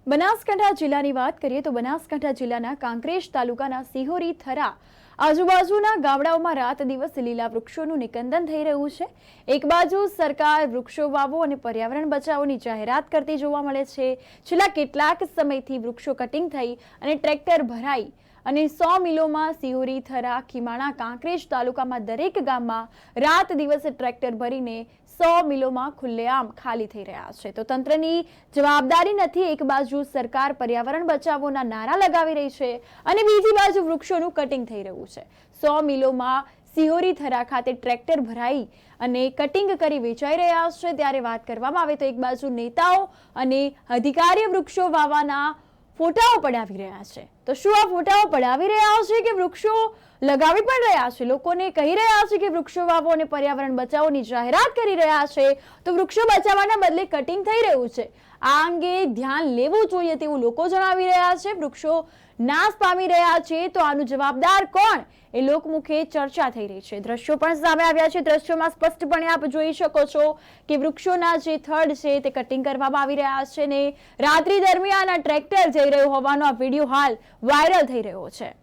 બનાસકાંઠા જિલ્લાની વાત કરીએ તો બનાસકાંઠા જિલ્લાના કાંકરેજ તાલુકાના સિહોરી થરા આજુબાજુના ગામડાઓમાં રાત દિવસ લીલા વૃક્ષોનું નિકંદન થઈ રહ્યું છે। એક બાજુ સરકાર વૃક્ષો વાવો અને પર્યાવરણ બચાવોની જાહેરાત કરતી જોવા મળે છે। છેલ્લા કેટલાક સમયથી વૃક્ષો કટિંગ થઈ અને ટ્રેક્ટર ભરાઈ અને 100 મિલોમાં સિહોરી થરા ખીમાણા કાંકરેજ તાલુકામાં દરેક ગામમાં રાત દિવસ ટ્રેક્ટર ભરીને 100 મિલોમાં ખુલ્લેઆમ ખાલી થઈ રહ્યા છે। તો તંત્રની જવાબદારી નથી। એક બાજુ સરકાર પર્યાવરણ બચાવોના નારા લગાવી રહી છે અને બીજી બાજુ વૃક્ષોનું કટિંગ થઈ રહ્યું છે। 100 મિલોમાં સિહોરી થરા ખાતે ટ્રેક્ટર ભરાઈ અને કટિંગ કરી વેચાઈ રહ્યા છે। ત્યારે વાત કરવામાં આવે તો એક બાજુ નેતાઓ અને અધિકારીઓ વૃક્ષો વાવવાના ફોટાઓ પડાવી રહ્યા છે। તો શું આ ફોટાઓ પડાવી રહ્યા છે કે વૃક્ષો લગાવી પણ રહ્યા છે? લોકોને કહી રહ્યા છે કે વૃક્ષો વાવો અને પર્યાવરણ બચાવોની જાહેરાત કરી રહ્યા છે, તો વૃક્ષો બચાવવાના બદલે કટિંગ થઈ રહ્યું છે। આ અંગે ધ્યાન લેવું જોઈએ તેવું લોકો જણાવી રહ્યા છે। વૃક્ષો નાશ પામી રહ્યા છે તો આનું જવાબદાર કોણ એ લોકમુખે ચર્ચા થઈ રહી છે। દ્રશ્યો પણ સામે આવ્યા છે। દ્રશ્યોમાં સ્પષ્ટપણે આપ જોઈ શકો છો કે વૃક્ષોના જે થડ છે તે કટિંગ કરવામાં આવી રહ્યા છે ને રાત્રિ દરમિયાન આ ટ્રેક્ટર જઈ રહ્યું હોવાનો આ વિડીયો હાલ વાયરલ થઈ રહ્યો છે।